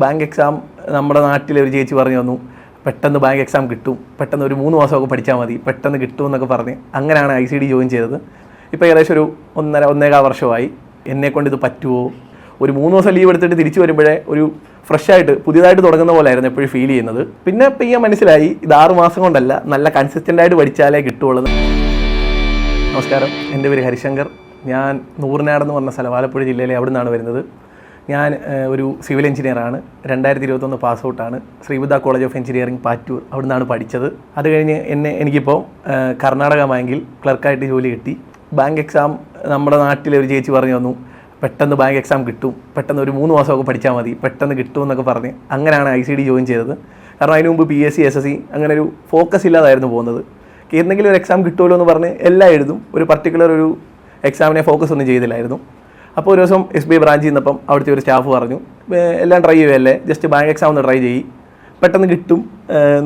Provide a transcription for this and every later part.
Bank exam നമ്മുടെ നാട്ടിലെ ഒരു ചേച്ചി പറഞ്ഞു തന്നു, പെട്ടെന്ന് ബാങ്ക് എക്സാം കിട്ടും, പെട്ടെന്ന് ഒരു 3 മാസമൊക്കെ പഠിച്ചാൽ മതി, പെട്ടെന്ന് കിട്ടും എന്നൊക്കെ പറഞ്ഞ് അങ്ങനെയാണ് ICD ജോയിൻ ചെയ്തത്. ഇപ്പോൾ ഏകദേശം ഒരു 1.5 വർഷമായി. എന്നെക്കൊണ്ട് ഇത് പറ്റുമോ? ഒരു 3 ദിവസം ലീവ് എടുത്തിട്ട് തിരിച്ചു വരുമ്പോഴേ ഒരു ഫ്രഷായിട്ട് പുതിയതായിട്ട് തുടങ്ങുന്ന പോലെയായിരുന്നു എപ്പോഴും ഫീൽ ചെയ്യുന്നത്. പിന്നെ ഇപ്പോൾ മനസ്സിലായി ഇത് 6 മാസം കൊണ്ടല്ല, നല്ല കൺസിസ്റ്റൻ്റായിട്ട് പഠിച്ചാലേ കിട്ടുള്ളൂ. നമസ്കാരം, എൻ്റെ പേര് ഹരിശങ്കർ. ഞാൻ നൂറിനാട് എന്ന് പറഞ്ഞ സ്ഥലം, ആലപ്പുഴ ജില്ലയിലെ അവിടെ നിന്നാണ് വരുന്നത്. ഞാൻ ഒരു സിവിൽ എഞ്ചിനീയറാണ്. 2021 പാസ് ഔട്ടാണ്. Sreebuddha college of engineering Pattoor, അവിടെ നിന്നാണ് പഠിച്ചത്. അത് കഴിഞ്ഞ് എനിക്കിപ്പോൾ കർണാടക ബാങ്കിൽ ക്ലർക്കായിട്ട് ജോലി കിട്ടി. ബാങ്ക് എക്സാം നമ്മുടെ നാട്ടിലെ ഒരു ചേച്ചി പറഞ്ഞു തന്നു, പെട്ടെന്ന് ബാങ്ക് എക്സാം കിട്ടും, പെട്ടെന്ന് ഒരു 3 മാസമൊക്കെ പഠിച്ചാൽ മതി, പെട്ടെന്ന് കിട്ടും എന്നൊക്കെ പറഞ്ഞ് അങ്ങനെയാണ് ICD ജോയിൻ ചെയ്തത്. കാരണം അതിന് മുമ്പ് PSC SSC അങ്ങനെ ഒരു ഫോക്കസ് ഇല്ലാതായിരുന്നു പോകുന്നത്. എന്തെങ്കിലും ഒരു എക്സാം കിട്ടുമല്ലോ എന്ന് പറഞ്ഞ് എല്ലാം എഴുതും, ഒരു പർട്ടിക്കുലർ ഒരു എക്സാമിനെ ഫോക്കസ് ഒന്നും ചെയ്തില്ലായിരുന്നു. അപ്പോൾ ഒരു ദിവസം SBI ബ്രാഞ്ചിൽ നിന്നപ്പം അവിടുത്തെ ഒരു സ്റ്റാഫ് പറഞ്ഞു, എല്ലാം ട്രൈ ചെയ്യുകയല്ലേ, ജസ്റ്റ് ബാങ്ക് എക്സാം ഒന്ന് ട്രൈ ചെയ്യും, പെട്ടെന്ന് കിട്ടും,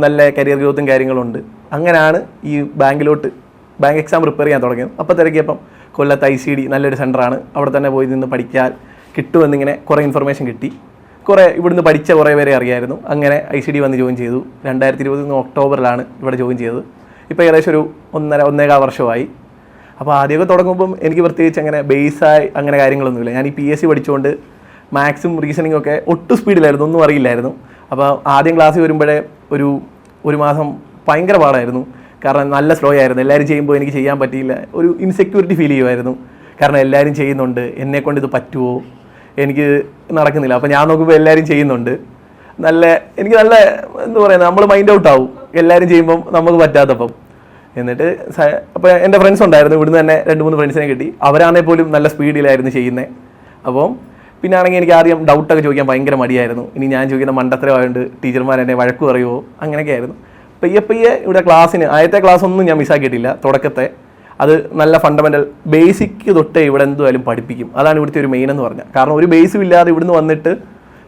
നല്ല കരിയർ ഗ്രോത്തും കാര്യങ്ങളുണ്ട്. അങ്ങനെയാണ് ഈ ബാങ്ക് എക്സാം പ്രിപ്പയർ ചെയ്യാൻ തുടങ്ങിയത്. അപ്പോൾ തിരക്കിയപ്പം കൊല്ലത്ത് ICD നല്ലൊരു സെൻ്ററാണ്, അവിടെ തന്നെ പോയി നിന്ന് പഠിക്കാൻ കിട്ടുമെന്നിങ്ങനെ കുറേ ഇൻഫർമേഷൻ കിട്ടി. ഇവിടുന്ന് പഠിച്ച കുറേ പേരെ അറിയായിരുന്നു. അങ്ങനെ ICD വന്ന് ജോയിൻ ചെയ്തു. 2020 ഒക്ടോബറിലാണ് ഇവിടെ ജോയിൻ ചെയ്തത്. ഇപ്പോൾ ഏകദേശം ഒരു 1.5 വർഷമായി. അപ്പോൾ ആദ്യമൊക്കെ തുടങ്ങുമ്പം എനിക്ക് പ്രത്യേകിച്ച് അങ്ങനെ ബേസായി അങ്ങനെ കാര്യങ്ങളൊന്നുമില്ല. ഞാൻ ഈ PSC പഠിച്ചുകൊണ്ട് മാത്സും റീസണിങ്ങും ഒക്കെ ഒട്ടും സ്പീഡിലായിരുന്നു, ഒന്നും അറിയില്ലായിരുന്നു. അപ്പോൾ ആദ്യം ക്ലാസ്സിൽ വരുമ്പോഴേ ഒരു മാസം ഭയങ്കര പാടായിരുന്നു. കാരണം നല്ല സ്ലോ ആയിരുന്നു. എല്ലാവരും ചെയ്യുമ്പോൾ എനിക്ക് ചെയ്യാൻ പറ്റിയില്ല, ഒരു ഇൻസെക്യൂരിറ്റി ഫീൽ ചെയ്യുമായിരുന്നു. കാരണം എല്ലാവരും ചെയ്യുന്നുണ്ട്, എന്നെക്കൊണ്ട് ഇത് പറ്റുമോ, എനിക്ക് നടക്കുന്നില്ല. അപ്പോൾ ഞാൻ നോക്കുമ്പോൾ എല്ലാവരും ചെയ്യുന്നുണ്ട്, എനിക്ക് നല്ല എന്താ പറയുക, നമ്മൾ മൈൻഡ് ഔട്ട് ആവും എല്ലാവരും ചെയ്യുമ്പം നമുക്ക് പറ്റാത്തപ്പം. എന്നിട്ട് അപ്പോൾ എൻ്റെ ഫ്രണ്ട്സ് ഉണ്ടായിരുന്നു, ഇവിടുന്ന് തന്നെ 2-3 ഫ്രണ്ട്സിനെ കിട്ടി. അവരാണെങ്കിൽ പോലും നല്ല സ്പീഡിലായിരുന്നു ചെയ്യുന്നത്. അപ്പം പിന്നെ ആണെങ്കിൽ എനിക്ക് ആദ്യം ഡൗട്ടൊക്കെ ചോദിക്കാൻ ഭയങ്കര മടിയായിരുന്നു. ഇനി ഞാൻ ചോദിക്കുന്ന മണ്ടത്തരമായതുകൊണ്ട് ടീച്ചർമാർ എന്നെ വഴക്ക് പറയുമോ, അങ്ങനെയൊക്കെ ആയിരുന്നു. പയ്യെ ഇവിടെ ആദ്യത്തെ ക്ലാസ് ഒന്നും ഞാൻ മിസ്സാക്കിയിട്ടില്ല. തുടക്കത്തെ അത് നല്ല ഫണ്ടമെൻ്റൽ ബേസിക് തൊട്ടേ ഇവിടെ എന്തായാലും പഠിപ്പിക്കും. അതാണ് ഇവിടുത്തെ ഒരു മെയിൻ എന്ന് പറഞ്ഞാൽ. കാരണം ഒരു ബേസും ഇല്ലാതെ ഇവിടുന്ന് വന്നിട്ട്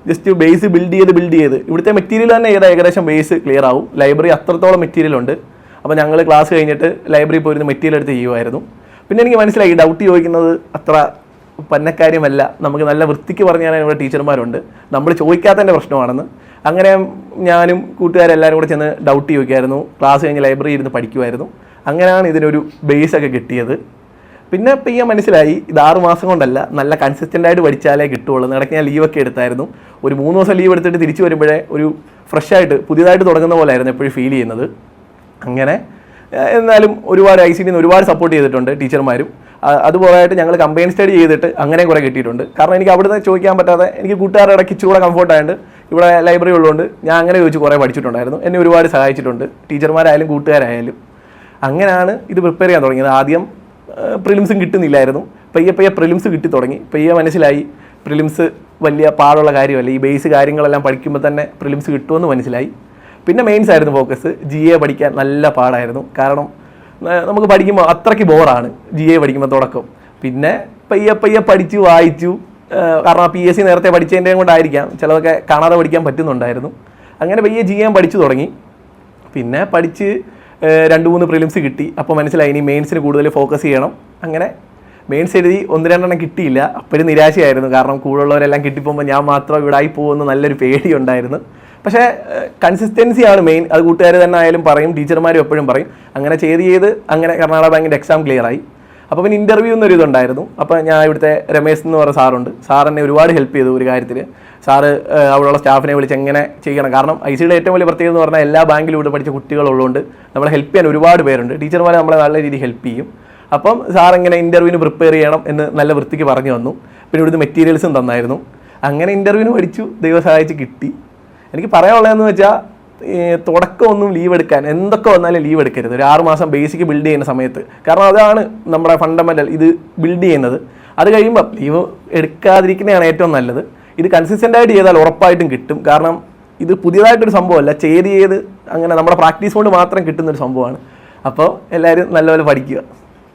ജസ്റ്റ് ബേസ് ബിൽഡ് ചെയ്ത് ഇവിടുത്തെ മെറ്റീരിയൽ തന്നെ ഏകദേശം ബേസ് ക്ലിയർ ആവും. ലൈബ്രറി അത്രത്തോളം മെറ്റീരിയൽ ഉണ്ട്. അപ്പോൾ ഞങ്ങൾ ക്ലാസ് കഴിഞ്ഞിട്ട് ലൈബ്രറിയിൽ പോയിരുന്ന് മെറ്റീരിയൽ എടുത്ത് ചെയ്യുമായിരുന്നു. പിന്നെ എനിക്ക് മനസ്സിലായി ഡൗട്ട് ചോദിക്കുന്നത് അത്ര പന്നക്കാര്യമല്ല, നമുക്ക് നല്ല വൃത്തിക്ക് പറഞ്ഞു തരാൻ ഇവിടെ ടീച്ചർമാരുണ്ട്, നമ്മൾ ചോദിക്കാത്തതിൻ്റെ പ്രശ്നമാണെന്ന്. അങ്ങനെ ഞാനും കൂട്ടുകാരെല്ലാവരും കൂടെ ചെന്ന് ഡൗട്ട് ചോദിക്കുമായിരുന്നു. ക്ലാസ് കഴിഞ്ഞ് ലൈബ്രറി ഇരുന്ന് പഠിക്കുമായിരുന്നു. അങ്ങനെയാണ് ഇതിനൊരു ബേസൊക്കെ കിട്ടിയത്. പിന്നെ ഇപ്പോൾ മനസ്സിലായി ഇത് 6 മാസം കൊണ്ടല്ല, നല്ല കൺസിസ്റ്റൻ്റായിട്ട് പഠിച്ചാലേ കിട്ടുള്ളൂ. ഇടയ്ക്ക് ഞാൻ ലീവൊക്കെ എടുത്തായിരുന്നു. ഒരു 3 ദിവസം ലീവ് എടുത്തിട്ട് തിരിച്ചു വരുമ്പോഴേ ഒരു ഫ്രഷായിട്ട് പുതിയതായിട്ട് തുടങ്ങുന്ന പോലെയായിരുന്നു എപ്പോഴും ഫീൽ ചെയ്യുന്നത്. അങ്ങനെ എന്നാലും ഒരുപാട് ICD ഒരുപാട് സപ്പോർട്ട് ചെയ്തിട്ടുണ്ട് ടീച്ചർമാരും. അതുപോലെയായിട്ട് ഞങ്ങൾ കമ്പൈൻ സ്റ്റഡി ചെയ്തിട്ട് അങ്ങനെ കുറേ കിട്ടിയിട്ടുണ്ട്. കാരണം എനിക്ക് അവിടുന്ന് ചോദിക്കാൻ പറ്റാതെ എനിക്ക് കൂട്ടുകാരുടെ ഇടയ്ക്ക് ഇച്ചിരി കൂടെ കംഫർട്ടായതുകൊണ്ട് ഇവിടെ ലൈബ്രറി ഉള്ളതുകൊണ്ട് ഞാൻ അങ്ങനെ ചോദിച്ച് കുറേ പഠിച്ചിട്ടുണ്ടായിരുന്നു. എന്നെ ഒരുപാട് സഹായിച്ചിട്ടുണ്ട് ടീച്ചർമാരായാലും കൂട്ടുകാരായാലും. അങ്ങനെയാണ് ഇത് പ്രിപ്പയർ ചെയ്യാൻ തുടങ്ങിയത്. ആദ്യം പ്രിലിംസും കിട്ടുന്നില്ലായിരുന്നു. പയ്യെ പ്രിലിംസ് കിട്ടി തുടങ്ങി. മനസ്സിലായി പ്രിലിംസ് വലിയ പാടുള്ള കാര്യമല്ല, ഈ ബേസ് കാര്യങ്ങളെല്ലാം പഠിക്കുമ്പോൾ തന്നെ പ്രിലിംസ് കിട്ടുമെന്ന് മനസ്സിലായി. പിന്നെ മെയിൻസ് ആയിരുന്നു ഫോക്കസ്. GA പഠിക്കാൻ നല്ല പാടായിരുന്നു. കാരണം നമുക്ക് പഠിക്കുമ്പോൾ അത്രയ്ക്ക് ബോറാണ് GA പഠിക്കുമ്പോൾ തുടക്കം. പിന്നെ പയ്യെ പഠിച്ചു വായിച്ചു. കാരണം PSC നേരത്തെ പഠിച്ചതിൻ്റെ കൊണ്ടായിരിക്കാം ചിലതൊക്കെ കാണാതെ പഠിക്കാൻ പറ്റുന്നുണ്ടായിരുന്നു. അങ്ങനെ പയ്യെ GA പഠിച്ചു തുടങ്ങി. പിന്നെ പഠിച്ച് 2-3 പ്രിലിംസ് കിട്ടി. അപ്പോൾ മനസ്സിലായി ഇനി മെയിൻസിന് കൂടുതൽ ഫോക്കസ് ചെയ്യണം. അങ്ങനെ മെയിൻസ് എഴുതി 1-2 കിട്ടിയില്ല. അപ്പോഴും നിരാശയായിരുന്നു. കാരണം കൂടുതലുള്ളവരെല്ലാം കിട്ടിപ്പോകുമ്പോൾ ഞാൻ മാത്രം ഇവിടെ ആയി പോകുമെന്ന് നല്ലൊരു പേടിയുണ്ടായിരുന്നു. പക്ഷേ കൺസിസ്റ്റൻസിയാണ് മെയിൻ. അത് കൂട്ടുകാർ തന്നെ ആയാലും പറയും, ടീച്ചർമാരും എപ്പോഴും പറയും. അങ്ങനെ ചെയ്ത് അങ്ങനെ കർണാടക ബാങ്കിൻ്റെ എക്സാം ക്ലിയർ ആയി. അപ്പോൾ പിന്നെ ഇൻ്റർവ്യൂ എന്നൊരു ഇതുണ്ടായിരുന്നു. അപ്പോൾ ഞാൻ ഇവിടുത്തെ രമേശ് എന്ന് പറഞ്ഞ സാറുണ്ട്. സാർ എന്നെ ഒരുപാട് ഹെൽപ്പ് ചെയ്തു ഒരു കാര്യത്തിൽ. സാറ് അവിടെയുള്ള സ്റ്റാഫിനെ വിളിച്ച് എങ്ങനെ ചെയ്യണം. കാരണം ICD ഏറ്റവും വലിയ പ്രത്യേകത എന്ന് പറഞ്ഞാൽ എല്ലാ ബാങ്കിലും ഇവിടെ പഠിച്ച കുട്ടികളുള്ളതുകൊണ്ട് നമ്മളെ ഹെൽപ്പ് ചെയ്യാൻ ഒരുപാട് പേരുണ്ട്. ടീച്ചർമാരെ നമ്മളെ നല്ല രീതിയിൽ ഹെൽപ്പ് ചെയ്യും. അപ്പം സാർ എങ്ങനെ ഇൻ്റർവ്യൂവിന് പ്രിപ്പയർ ചെയ്യണം എന്ന് നല്ല വൃത്തിക്ക് പറഞ്ഞു തന്നു. പിന്നെ ഇവിടുന്ന് മെറ്റീരിയൽസും തന്നായിരുന്നു. അങ്ങനെ ഇൻ്റർവ്യൂവിന് പഠിച്ചു, ദൈവം സഹായിച്ച് കിട്ടി. എനിക്ക് പറയാനുള്ളതെന്ന് വെച്ചാൽ തുടക്കമൊന്നും ലീവ് എടുക്കാൻ, എന്തൊക്കെ വന്നാലും ലീവ് എടുക്കരുത്. ഒരു 6 മാസം ബേസിക് ബിൽഡ് ചെയ്യുന്ന സമയത്ത്. കാരണം അതാണ് നമ്മുടെ ഫണ്ടമെൻ്റൽ ഇത് ബിൽഡ് ചെയ്യുന്നത്. അത് കഴിയുമ്പോൾ ലീവ് എടുക്കാതിരിക്കുന്നതാണ് ഏറ്റവും നല്ലത്. ഇത് കൺസിസ്റ്റൻ്റായിട്ട് ചെയ്താൽ ഉറപ്പായിട്ടും കിട്ടും. കാരണം ഇത് പുതിയതായിട്ടൊരു സംഭവമല്ല, ചെയ്ത് അങ്ങനെ നമ്മുടെ പ്രാക്ടീസ് കൊണ്ട് മാത്രം കിട്ടുന്നൊരു സംഭവമാണ്. അപ്പോൾ എല്ലാവരും നല്ലപോലെ പഠിക്കുക.